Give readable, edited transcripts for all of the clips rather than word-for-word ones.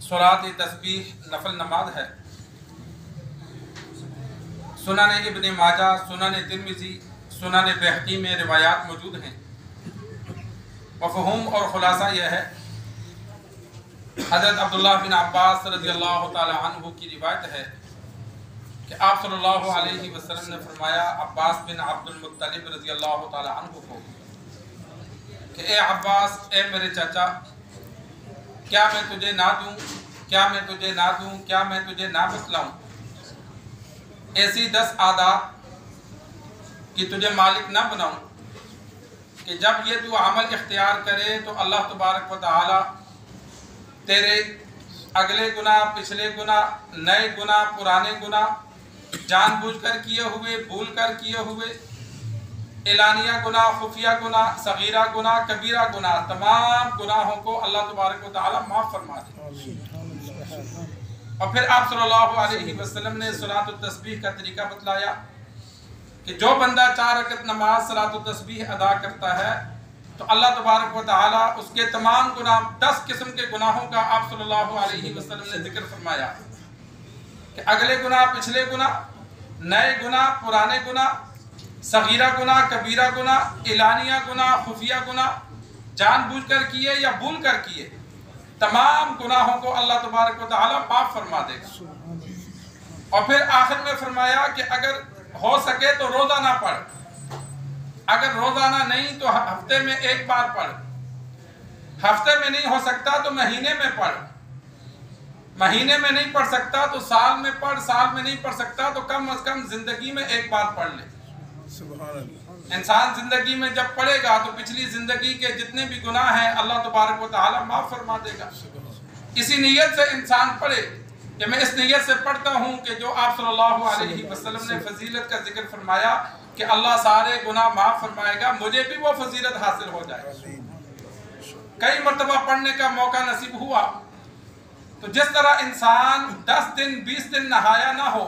सलात तस्बीह नफल नमाज है। सुनन इब्न माजा, सुनन तिरमिज़ी, सुनन बहकी में रिवायात मौजूद हैं। मफ़हूम और ख़ुलासा यह है, हज़रत अब्दुल्लाह बिन अब्बास रज़ियल्लाहु ताला अन्हु की रिवायत है कि आप सल्लल्लाहु अलैहि वसल्लम ने फरमाया अब्बास बिन अब्दुल मुत्तलिब रज़ियल्लाहु ताला अन्हु को कि ए अब्बास, ए मेरे चाचा, क्या मैं तुझे ना दूं, क्या मैं तुझे ना दूं, क्या मैं तुझे ना बतलाऊं ऐसी 10 आदात कि तुझे मालिक ना बनाऊं कि जब ये तू अमल इख्तियार करे तो अल्लाह तबारक व तआला तेरे अगले गुनाह, पिछले गुनाह, नए गुनाह, पुराने गुनाह, जानबूझकर किए हुए, भूल कर किए हुए, एलानिया गुनाह, खुफिया गुनाह, सगीरा गुनाह, कबीरा गुनाह, तमाम गुनाहों को अल्लाह तबारक व तआला माफ़ फरमा दे। और फिर आप सल्लल्लाहु अलैहि वसल्लम ने सलातुत तस्बीह का तरीका बतलाया कि जो बंदा 4 रकअत नमाज सलातुत तस्बीह अदा करता है तो अल्लाह तबारक व तआला उसके तमाम गुनाह, 10 किस्म के गुनाहों का आप सल्लल्लाहु अलैहि वसल्लम ने जिक्र फरमाया कि अगले गुनाह, पिछले गुनाह, नए गुनाह, पुराने गुनाह, सगीरा गुनाह, कबीरा गुनाह, एलानिया गुनाह, खुफिया गुनाह, जानबूझकर किए या भूल कर किए, तमाम गुनाहों को अल्लाह तबारक व तआला माफ फरमा देगा। और फिर आखिर में फरमाया कि अगर हो सके तो रोजाना पढ़, अगर रोजाना नहीं तो हफ्ते में एक बार पढ़, हफ्ते में नहीं हो सकता तो महीने में पढ़, महीने में नहीं पढ़ सकता तो साल में पढ़, साल में नहीं पढ़ सकता तो कम अज कम जिंदगी में एक बार पढ़ ले। इंसान जिंदगी में जब पढ़ेगा तो पिछली जिंदगी के जितने भी गुनाह हैं अल्लाह तबारक व तआला माफ फरमा देगा। इसी नीयत से इंसान पढ़े कि मैं इस नीयत से पढ़ता हूँ कि जो आप सल्लल्लाहु अलैहि वसल्लम ने फजीलत का जिक्र फरमाया कि अल्लाह सारे गुनाह माफ फरमाएगा, मुझे भी वो फजीलत हासिल हो जाए। कई मरतबा पढ़ने का मौका नसीब हुआ तो जिस तरह इंसान 10 दिन 20 दिन नहाया ना हो,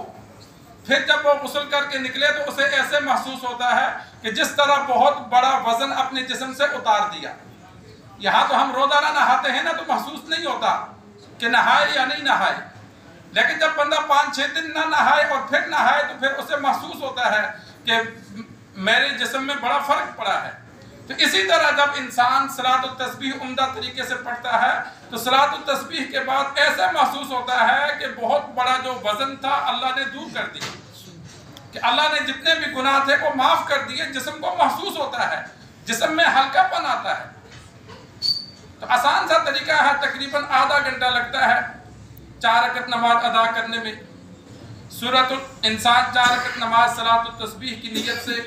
फिर जब वो गुस्ल करके निकले तो उसे ऐसे महसूस होता है कि जिस तरह बहुत बड़ा वजन अपने जिस्म से उतार दिया। यहाँ तो हम रोजाना नहाते हैं ना तो महसूस नहीं होता कि नहाए या नहीं नहाए, लेकिन जब बंदा 5-6 दिन ना नहाए और फिर नहाए तो फिर उसे महसूस होता है कि मेरे जिस्म में बड़ा फर्क पड़ा है। तो इसी तरह जब इंसान सलातुत तस्बीह उम्दा तरीके से पढ़ता है तो सलातुत तस्बीह के बाद ऐसा महसूस होता है कि बहुत बड़ा जो वजन था अल्लाह ने दूर कर दिया, कि अल्लाह ने जितने भी गुनाह थे वो माफ कर दिए। जिस्म को महसूस होता है, जिस्म में हल्कापन आता है। तो आसान सा तरीका है, तकरीबन आधा घंटा लगता है 4 रकअत नमाज अदा करने में। सूरतुल इंसान 4 रकअत नमाज सलातुत तस्बीह की नीयत से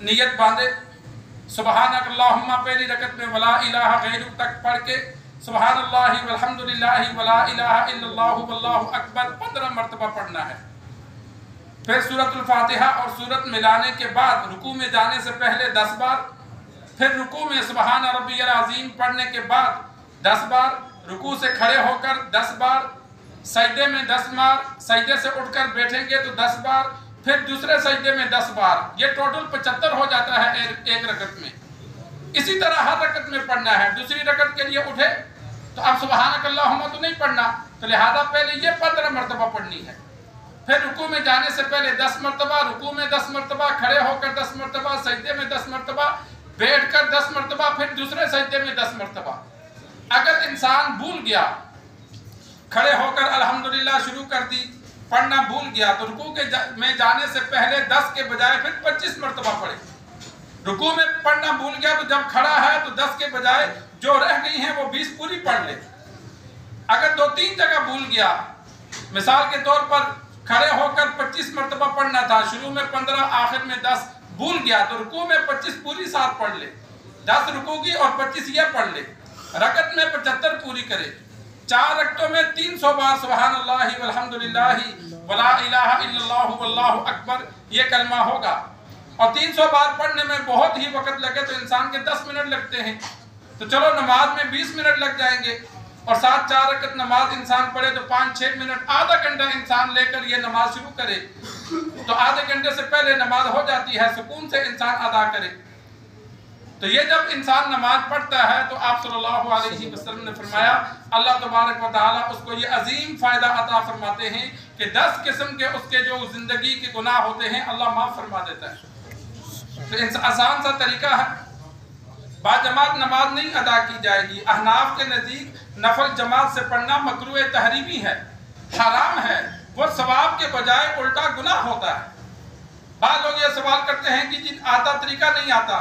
नीयत बांधे, सुबहानक अल्लाहुम्मा पहली रकत में वला इलाहा गैरुक तक पढ़ के सुबहानल्लाहि वल्हम्दुलिल्लाहि वला इलाहा इल्लल्लाहु वल्लाहु अकबर 15 मरतबा पढ़ना है। फिर सूरतुल फातिहा और सूरत मिलाने के बाद रुकू में जाने से पहले 10 बार, फिर रुकू में सुबहान रब्बियल अज़ीम पढ़ने के बाद 10 बार, रुकू से खड़े होकर 10 बार, सजदे में 10 बार, सजदे से उठकर बैठेंगे तो 10 बार, फिर दूसरे सजदे में 10 बार। ये टोटल 75 हो जाता है एक रकत में। इसी तरह हर रकत में पढ़ना है। दूसरी रकत के लिए उठे तो अब सुबहानक अल्लाहुम्मा तो नहीं पढ़ना, तो लिहाजा पहले ये 15 मरतबा पढ़नी है। फिर रुकू में जाने से पहले 10 मरतबा, रुकू में 10 मरतबा, खड़े होकर 10 मरतबा, सजदे में 10 मरतबा, बैठकर 10 मरतबा, फिर दूसरे सजदे में 10 मरतबा। अगर इंसान भूल गया, खड़े होकर अल्हम्दुलिल्लाह शुरू कर दी, पढ़ना भूल गया तो रुकू में जाने से पहले 10 के बजाय फिर 25 मरतबा पढ़े। रुकू में पढ़ना भूल गया तो जब खड़ा है तो 10 के बजाय जो रह गई हैं वो 20 पूरी पढ़ ले। अगर 2-3 जगह भूल गया, मिसाल के तौर पर खड़े होकर 25 मरतबा पढ़ना था, शुरू में 15, आखिर में 10, भूल गया तो रुकू में 25 पूरी साथ पढ़ ले, 10 रुकू की और 25 ये पढ़ ले। रकत में 75 पूरी करे। 4 रकतों में 300 बार सुबहानल्लाहि वल्हम्दुलिल्लाहि वला इलाहा इल्लल्लाहु वल्लाहु अकबर ये कलमा होगा। और 300 बार पढ़ने में बहुत ही वक्त लगे तो इंसान के 10 मिनट लगते हैं, तो चलो नमाज में 20 मिनट लग जाएंगे और साथ 4 रकत नमाज इंसान पढ़े तो 5-6 मिनट, आधा घंटा इंसान लेकर ये नमाज शुरू करे तो आधे घंटे से पहले नमाज हो जाती है। सुकून से इंसान अदा करे। तो ये जब इंसान नमाज पढ़ता है तो आप सल्लल्लाहु अलैहि वसल्लम ने फरमाया अल्लाह तबारक व तआला उसको ये अजीम फ़ायदा अता फरमाते हैं कि 10 किस्म के उसके जो ज़िंदगी के गुनाह होते हैं अल्लाह माफ़ फरमा देता है। तो आसान सा तरीका है, बाजमात नमाज नहीं अदा की जाएगी। अहनाफ के नज़दीक नफल जमात से पढ़ना मकरूह तहरीमी है, हराम है, वो सवाब के बजाय उल्टा गुनाह होता है। बाद लोग ये सवाल करते हैं कि जिन आता तरीका नहीं आता,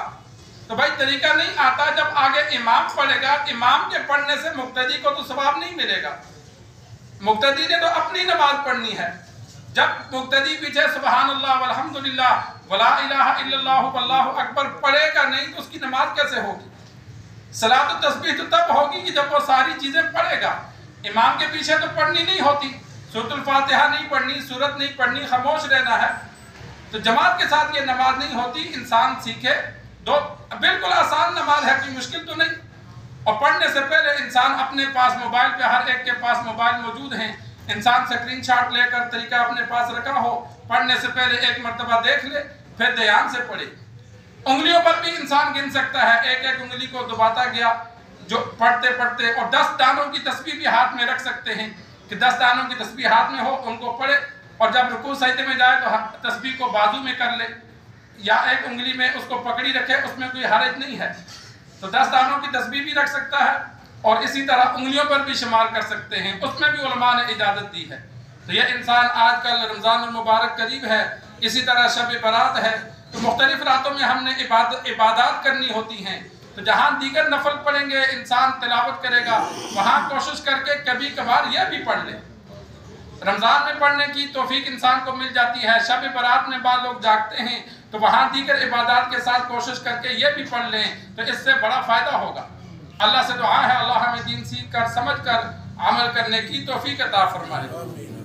तो भाई तरीका नहीं आता, जब आगे इमाम पढ़ेगा, इमाम के पढ़ने से मुक्तदी को तो सवाब नहीं मिलेगा। मुक्तदी ने तो अपनी नमाज पढ़नी है। जब मुक्तदी पीछे सुबहान अल्लाह वल्हम्दुलिल्लाह वला इलाहा इल्लल्लाह वल्लाहु अकबर पढ़ेगा नहीं तो उसकी नमाज कैसे होगी? सलात व तस्बीह तो तब होगी कि जब वो सारी चीजें पढ़ेगा। इमाम के पीछे तो पढ़नी नहीं होती, सूरतुल फातिहा नहीं पढ़नी, सूरत नहीं पढ़नी, खामोश रहना है। तो जमात के साथ ये नमाज नहीं होती। इंसान सीखे, दो बिल्कुल आसान नमाज है, कोई मुश्किल तो नहीं। और पढ़ने से पहले इंसान अपने पास मोबाइल पे, हर एक के पास मोबाइल मौजूद हैं, इंसान स्क्रीनशॉट लेकर तरीका अपने पास रखा हो, पढ़ने से पहले एक मरतबा देख ले, फिर ध्यान से पढ़े। उंगलियों पर भी इंसान गिन सकता है, एक एक उंगली को दबाता गया जो पढ़ते पढ़ते, और 10 दानों की तस्बीह भी हाथ में रख सकते हैं कि 10 दानों की तस्बीह हाथ में हो, उनको पढ़े, और जब रुकू सजदे में जाए तो तस्बीह को बाजू में कर ले या एक उंगली में उसको पकड़ी रखे, उसमें कोई हरज नहीं है। तो 10 दानों की तस्बीह भी रख सकता है और इसी तरह उंगलियों पर भी शुमार कर सकते हैं, उसमें भी उलमा ने इजाज़त दी है। तो ये इंसान आजकल रमज़ान मुबारक करीब है, इसी तरह शब बरात है, तो मुख्तलिफ रातों में हमने इबादत करनी होती हैं। तो जहाँ दीगर नफल पढ़ेंगे, इंसान तिलावत करेगा, वहाँ कोशिश करके कभी कभार यह भी पढ़ ले। रमज़ान में पढ़ने की तौफीक इंसान को मिल जाती है, शब बरात में बाद लोग जागते हैं, तो वहाँ दीगर इबादत के साथ कोशिश करके ये भी पढ़ लें, तो इससे बड़ा फ़ायदा होगा। अल्लाह से दुआ है अल्लाह हमें दीन सीख कर समझ कर अमल करने की तौफीक अता फरमाए।